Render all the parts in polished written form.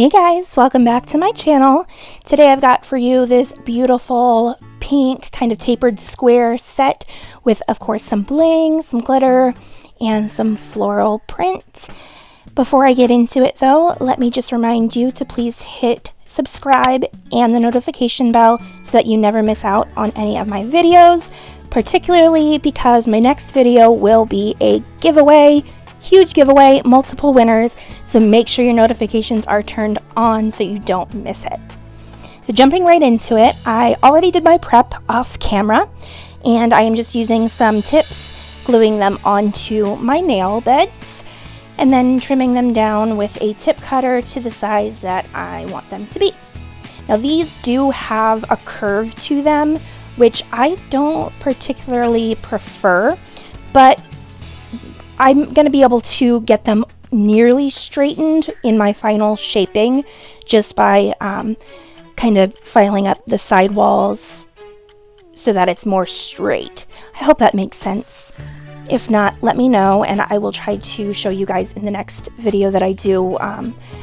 Hey guys, welcome back to my channel. Today I've got for you this beautiful pink kind of tapered square set with, of course, some bling, some glitter, and some floral print. Before I get into it though, let me just remind you to please hit subscribe and the notification bell so that you never miss out on any of my videos, particularly because my next video will be a giveaway. Huge giveaway, multiple winners, so make sure your notifications are turned on so you don't miss it. So jumping right into it, I already did my prep off camera, and I am just using some tips, gluing them onto my nail beds, and then trimming them down with a tip cutter to the size that I want them to be. Now these do have a curve to them, which I don't particularly prefer, but I'm going to be able to get them nearly straightened in my final shaping just by kind of filing up the side walls so that it's more straight. I hope that makes sense. If not, let me know and I will try to show you guys in the next video that I do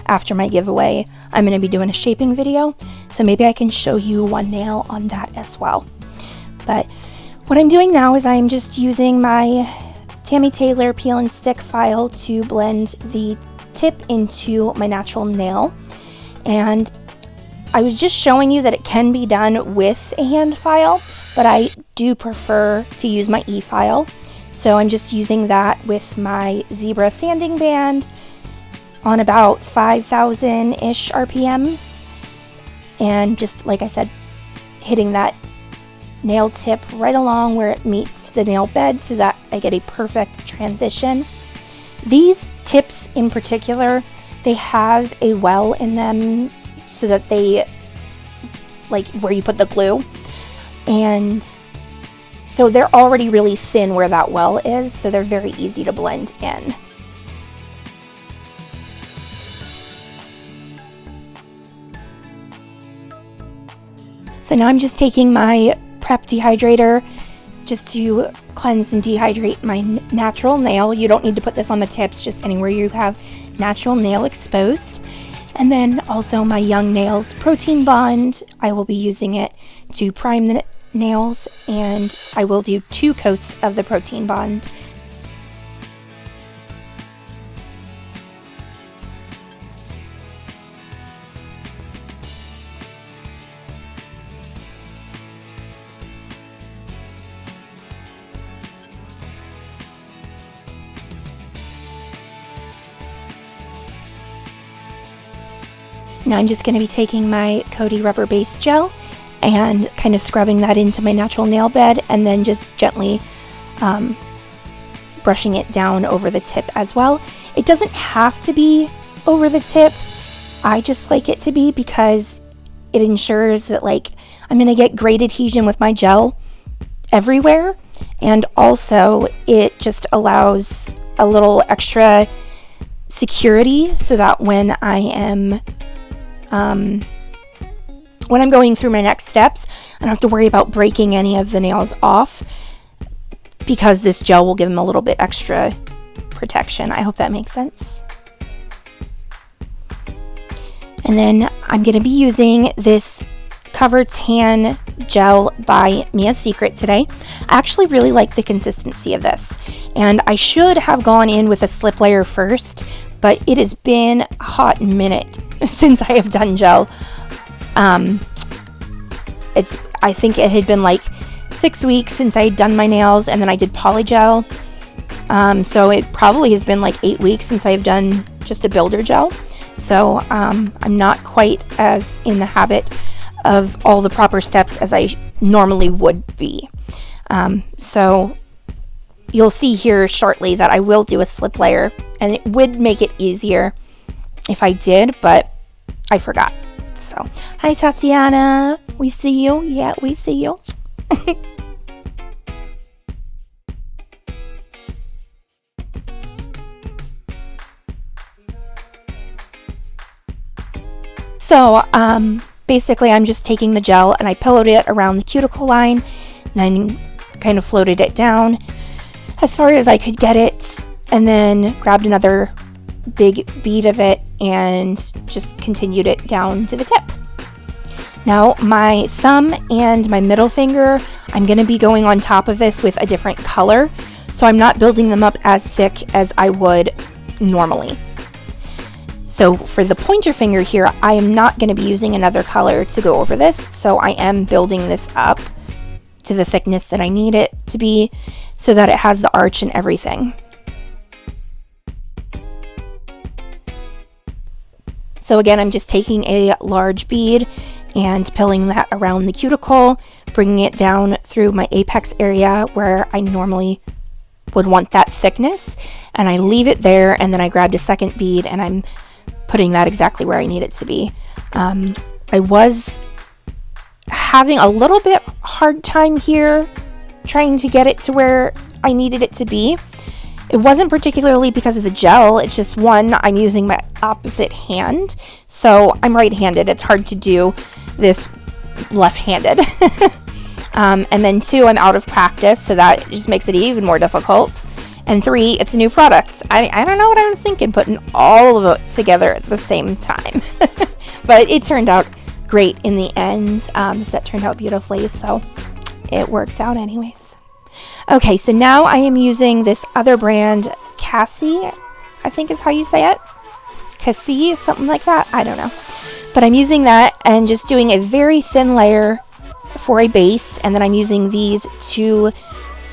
after my giveaway. I'm going to be doing a shaping video, so maybe I can show you one nail on that as well. But what I'm doing now is I'm just using my Tammy Taylor peel and stick file to blend the tip into my natural nail, and I was just showing you that it can be done with a hand file, but I do prefer to use my e-file, so I'm just using that with my zebra sanding band on about 5,000-ish RPMs, and just like I said, hitting that nail tip right along where it meets the nail bed so that I get a perfect transition. These tips in particular, they have a well in them so that they, like where you put the glue, and so they're already really thin where that well is, so they're very easy to blend in. So now I'm just taking my prep dehydrator just to cleanse and dehydrate my natural nail. You don't need to put this on the tips, just anywhere you have natural nail exposed. And then also my Young Nails Protein Bond. I will be using it to prime the nails, and I will do 2 coats of the Protein Bond. Now I'm just going to be taking my Coty Rubber Base Gel and kind of scrubbing that into my natural nail bed, and then just gently brushing it down over the tip as well. It doesn't have to be over the tip. I just like it to be because it ensures that like I'm going to get great adhesion with my gel everywhere, and also it just allows a little extra security so that when I'm going through my next steps, I don't have to worry about breaking any of the nails off because this gel will give them a little bit extra protection. I hope that makes sense. And then I'm going to be using this Cover Tan gel by Mia Secret today. I actually really like the consistency of this, and I should have gone in with a slip layer first, but it has been a hot minute since I have done gel. I think it had been like 6 weeks since I had done my nails, and then I did polygel. So it probably has been like 8 weeks since I've done just a builder gel. So I'm not quite as in the habit of all the proper steps as I normally would be. So you'll see here shortly that I will do a slip layer, and it would make it easier if I did, but I forgot. So, hi Tatiana, we see you. Yeah, we see you. So, basically I'm just taking the gel and I pillowed it around the cuticle line, and then kind of floated it down as far as I could get it, and then grabbed another big bead of it and just continued it down to the tip. Now my thumb and my middle finger, I'm going to be going on top of this with a different color, so I'm not building them up as thick as I would normally. So for the pointer finger here, I am not going to be using another color to go over this, so I am building this up to the thickness that I need it to be so that it has the arch and everything. So again, I'm just taking a large bead and pilling that around the cuticle, bringing it down through my apex area where I normally would want that thickness, and I leave it there, and then I grabbed a second bead and I'm putting that exactly where I need it to be. I was having a little bit hard time here trying to get it to where I needed it to be. It wasn't particularly because of the gel, it's just one, I'm using my opposite hand, so I'm right-handed. It's hard to do this left-handed. And then two, I'm out of practice, so that just makes it even more difficult. And three, it's a new product. I don't know what I was thinking, putting all of it together at the same time. But it turned out great in the end. The set turned out beautifully, so it worked out anyways. Okay, so now I am using this other brand, Cassie, I think is how you say it. Cassie, something like that. I don't know. But I'm using that and just doing a very thin layer for a base. And then I'm using these two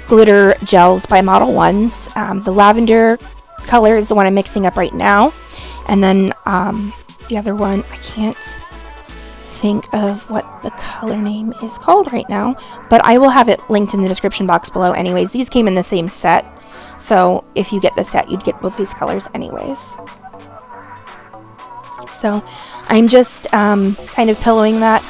glitter gels by Model Ones. The lavender color is the one I'm mixing up right now. And then the other one, I can't think of what the color name is called right now, but I will have it linked in the description box below anyways. These came in the same set, so if you get the set, you'd get both these colors anyways. So I'm just kind of pillowing that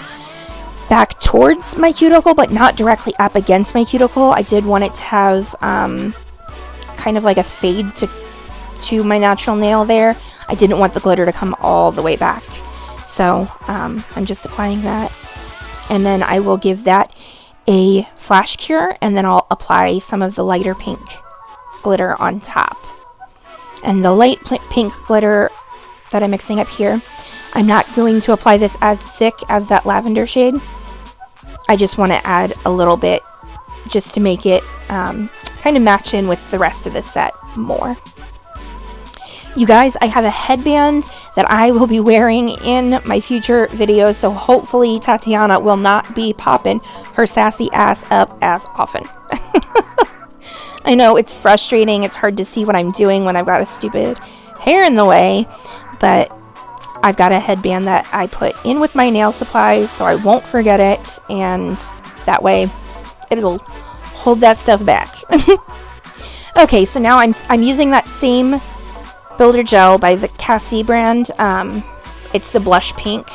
back towards my cuticle, but not directly up against my cuticle. I did want it to have kind of like a fade to my natural nail there. I didn't want the glitter to come all the way back. So I'm just applying that, and then I will give that a flash cure, and then I'll apply some of the lighter pink glitter on top. And the light pink glitter that I'm mixing up here, I'm not going to apply this as thick as that lavender shade. I just want to add a little bit just to make it kind of match in with the rest of the set more. You guys, I have a headband that I will be wearing in my future videos, so hopefully Tatiana will not be popping her sassy ass up as often. I know it's frustrating, it's hard to see what I'm doing when I've got a stupid hair in the way, but I've got a headband that I put in with my nail supplies so I won't forget it, and that way it'll hold that stuff back. Okay, so now I'm using that same builder gel by the Cassie brand. It's the blush pink,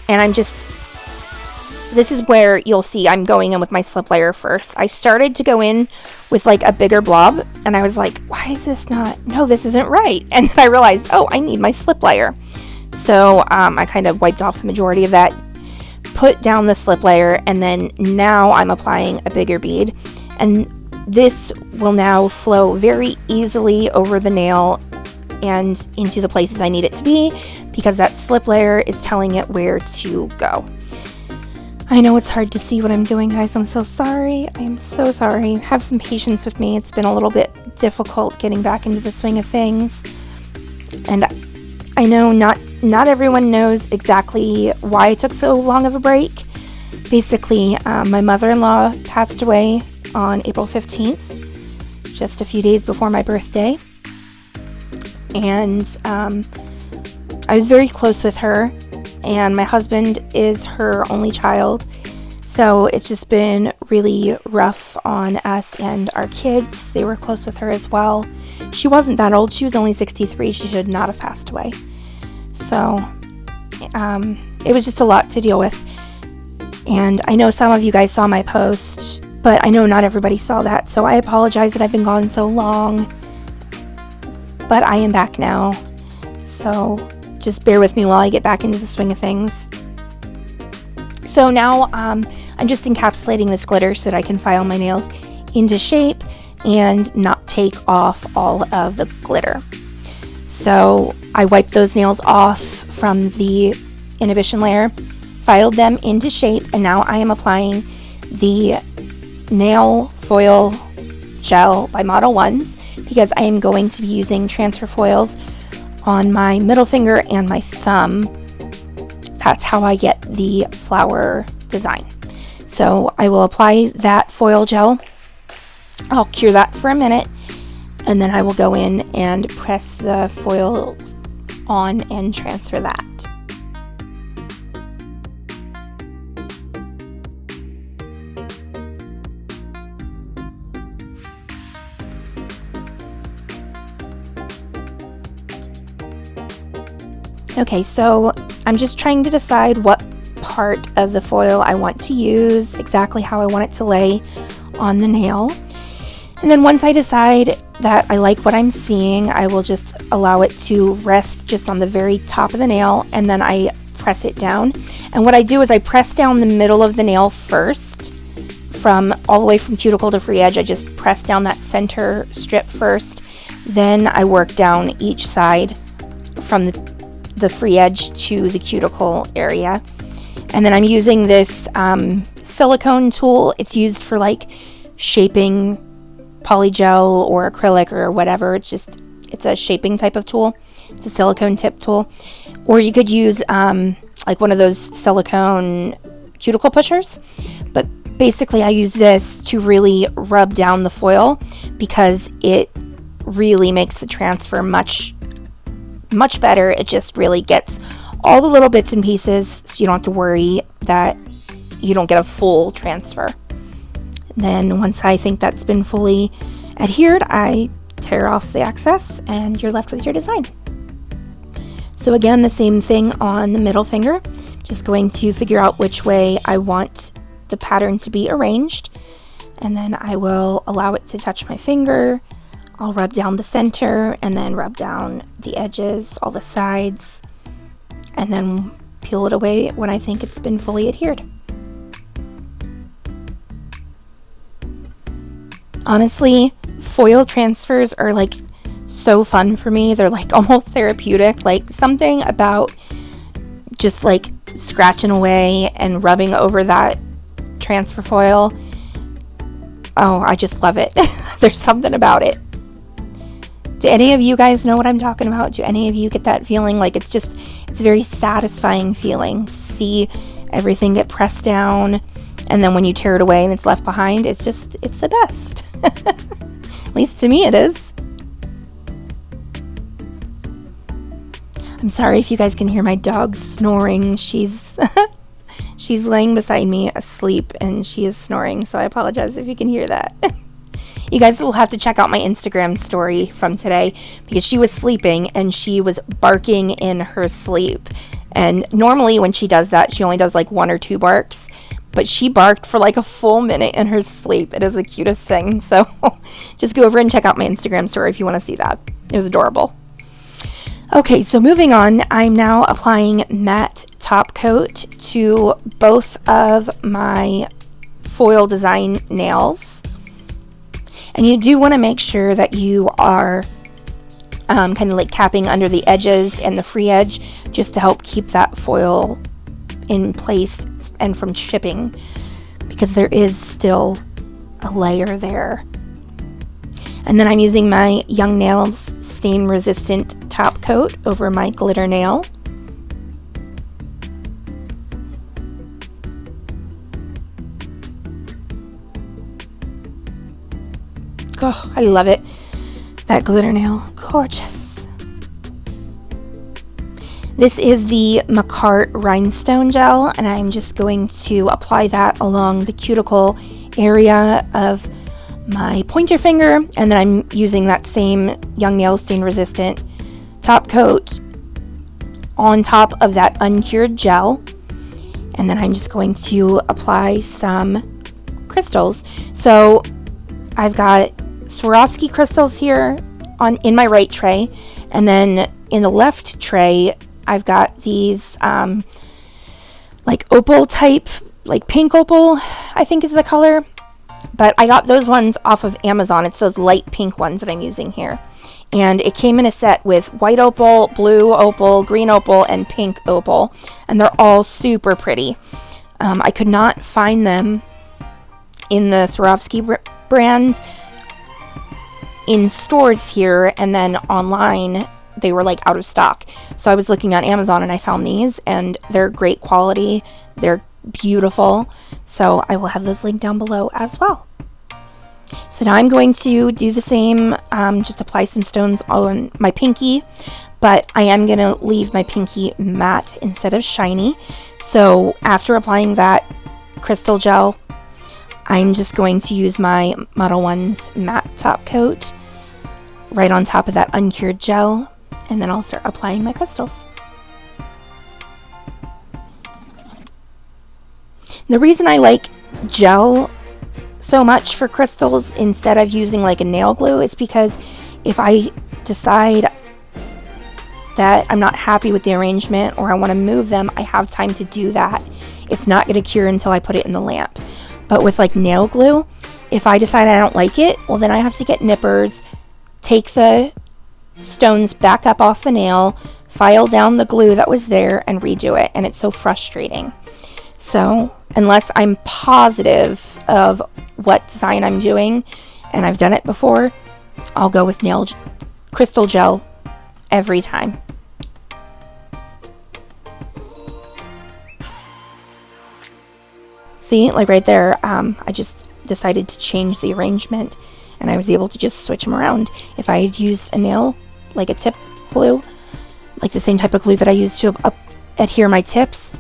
and this is where you'll see I'm going in with my slip layer first. I started to go in with like a bigger blob, and I was like, why is this no, this isn't right. And then I realized, oh, I need my slip layer. So I kind of wiped off the majority of that, put down the slip layer, and then now I'm applying a bigger bead, and this will now flow very easily over the nail and into the places I need it to be, because that slip layer is telling it where to go. I know it's hard to see what I'm doing, guys. I'm so sorry. I am so sorry. Have some patience with me. It's been a little bit difficult getting back into the swing of things. And I know not everyone knows exactly why I took so long of a break. Basically, my mother-in-law passed away on April 15th, just a few days before my birthday. And I was very close with her, and my husband is her only child, so it's just been really rough on us and our kids. They were close with her as well. She wasn't that old. She was only 63. She should not have passed away. So it was just a lot to deal with, and I know some of you guys saw my post, but I know not everybody saw that, so I apologize that I've been gone so long. But I am back now, so just bear with me while I get back into the swing of things. So now I'm just encapsulating this glitter so that I can file my nails into shape and not take off all of the glitter. So I wiped those nails off from the inhibition layer, filed them into shape, and now I am applying the nail foil gel by Model 1s because I am going to be using transfer foils on my middle finger and my thumb. That's how I get the flower design. So I will apply that foil gel. I'll cure that for a minute, and then I will go in and press the foil on and transfer that. Okay, so I'm just trying to decide what part of the foil I want to use, exactly how I want it to lay on the nail. And then once I decide that I like what I'm seeing, I will just allow it to rest just on the very top of the nail, and then I press it down. And what I do is I press down the middle of the nail first, from all the way from cuticle to free edge. I just press down that center strip first, then I work down each side from the free edge to the cuticle area. And then I'm using this silicone tool. It's used for like shaping polygel or acrylic or whatever. It's a shaping type of tool. It's a silicone tip tool. Or you could use like one of those silicone cuticle pushers. But basically I use this to really rub down the foil because it really makes the transfer much better. It just really gets all the little bits and pieces, so you don't have to worry that you don't get a full transfer. Then once I think that's been fully adhered, I tear off the excess and you're left with your design. So again, the same thing on the middle finger. Just going to figure out which way I want the pattern to be arranged, and then I will allow it to touch my finger. I'll rub down the center and then rub down the edges, all the sides, and then peel it away when I think it's been fully adhered. Honestly, foil transfers are like so fun for me. They're like almost therapeutic. Like something about just like scratching away and rubbing over that transfer foil. Oh, I just love it. There's something about it. Do any of you guys know what I'm talking about? Do any of you get that feeling? Like it's a very satisfying feeling to see everything get pressed down, and then when you tear it away and it's left behind, it's the best. At least to me it is. I'm sorry if you guys can hear my dog snoring. She's laying beside me asleep and she is snoring, so I apologize if you can hear that. You guys will have to check out my Instagram story from today because she was sleeping and she was barking in her sleep. And normally when she does that, she only does like 1 or 2 barks, but she barked for like a full minute in her sleep. It is the cutest thing. So just go over and check out my Instagram story if you want to see that. It was adorable. Okay, so moving on, I'm now applying matte top coat to both of my foil design nails. And you do want to make sure that you are kind of like capping under the edges and the free edge just to help keep that foil in place and from chipping, because there is still a layer there. And then I'm using my Young Nails stain resistant top coat over my glitter nail. Oh, I love it. That glitter nail, gorgeous. This is the McCart Rhinestone Gel, and I'm just going to apply that along the cuticle area of my pointer finger, and then I'm using that same Young Nails stain resistant top coat on top of that uncured gel, and then I'm just going to apply some crystals. So I've got Swarovski crystals here in my right tray, and then in the left tray I've got these like opal type, like pink opal I think is the color, but I got those ones off of Amazon. It's those light pink ones that I'm using here. And it came in a set with white opal, blue opal, green opal, and pink opal. And they're all super pretty. I could not find them in the Swarovski brand in stores here, and then online they were like out of stock. So I was looking on Amazon and I found these, and they're great quality. They're beautiful. So I will have those linked down below as well. So now I'm going to do the same, just apply some stones on my pinky, but I am going to leave my pinky matte instead of shiny. So after applying that crystal gel, I'm just going to use my Model 1's matte top coat right on top of that uncured gel, and then I'll start applying my crystals. The reason I like gel so much for crystals instead of using like a nail glue is because if I decide that I'm not happy with the arrangement or I want to move them, I have time to do that. It's not going to cure until I put it in the lamp. But with like nail glue, if I decide I don't like it, well then I have to get nippers, take the stones back up off the nail, file down the glue that was there, and redo it. And it's so frustrating. So unless I'm positive of what design I'm doing and I've done it before, I'll go with crystal gel every time. See, like right there, I just decided to change the arrangement and I was able to just switch them around. If I had used a nail, like a tip glue, like the same type of glue that I used to adhere my tips,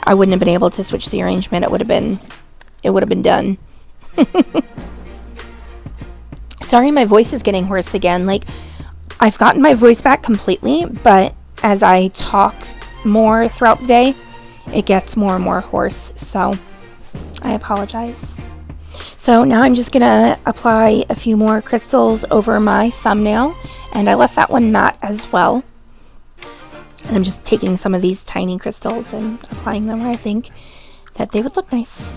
I wouldn't have been able to switch the arrangement. It would have been done. Sorry, my voice is getting hoarse again. Like, I've gotten my voice back completely, but as I talk more throughout the day, it gets more and more hoarse. So I apologize. So now I'm just gonna apply a few more crystals over my thumbnail, and I left that one matte as well. And I'm just taking some of these tiny crystals and applying them where I think that they would look nice.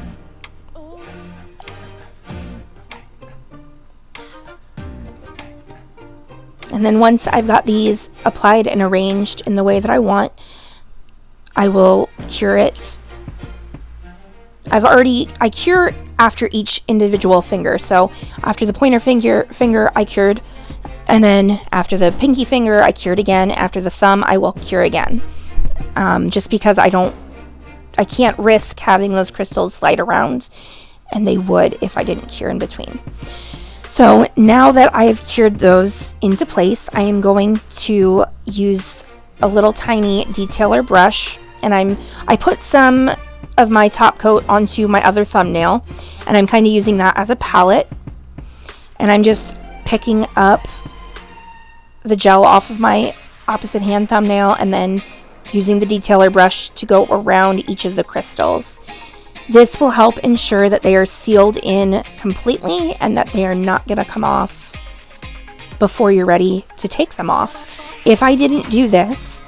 And then once I've got these applied and arranged in the way that I want, I will cure it. I cure after each individual finger. So after the pointer finger I cured, and then after the pinky finger I cured again. After the thumb I will cure again. Just because I can't risk having those crystals slide around, and they would if I didn't cure in between. So now that I have cured those into place, I am going to use a little tiny detailer brush, and I put some of my top coat onto my other thumbnail, and I'm kind of using that as a palette, and I'm just picking up the gel off of my opposite hand thumbnail and then using the detailer brush to go around each of the crystals. This will help ensure that they are sealed in completely and that they are not going to come off before you're ready to take them off. If I didn't do this,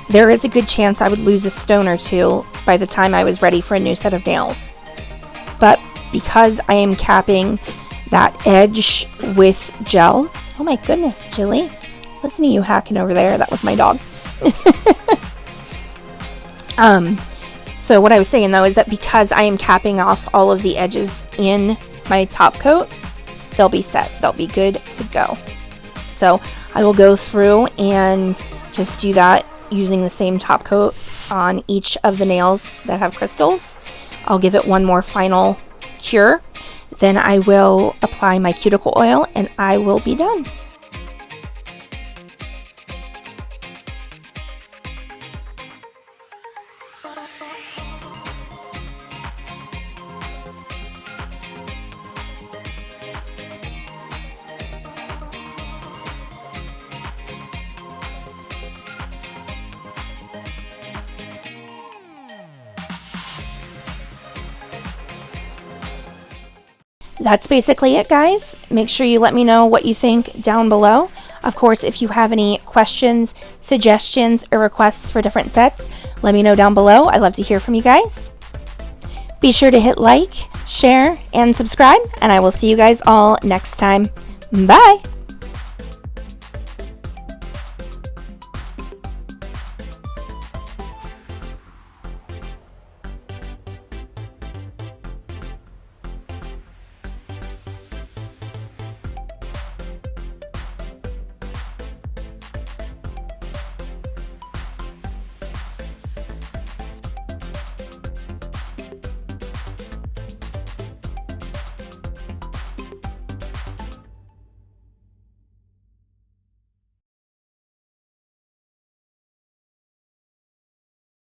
there is a good chance I would lose a stone or two by the time I was ready for a new set of nails. But because I am capping that edge with gel, oh my goodness, Jilly, listen to you hacking over there. That was my dog. So what I was saying though is that because I am capping off all of the edges in my top coat, they'll be set. They'll be good to go. So I will go through and just do that using the same top coat on each of the nails that have crystals. I'll give it one more final cure. Then I will apply my cuticle oil and I will be done. That's basically it, guys. Make sure you let me know what you think down below. Of course, if you have any questions, suggestions, or requests for different sets, let me know down below. I love to hear from you guys. Be sure to hit like, share, and subscribe, and I will see you guys all next time. Bye!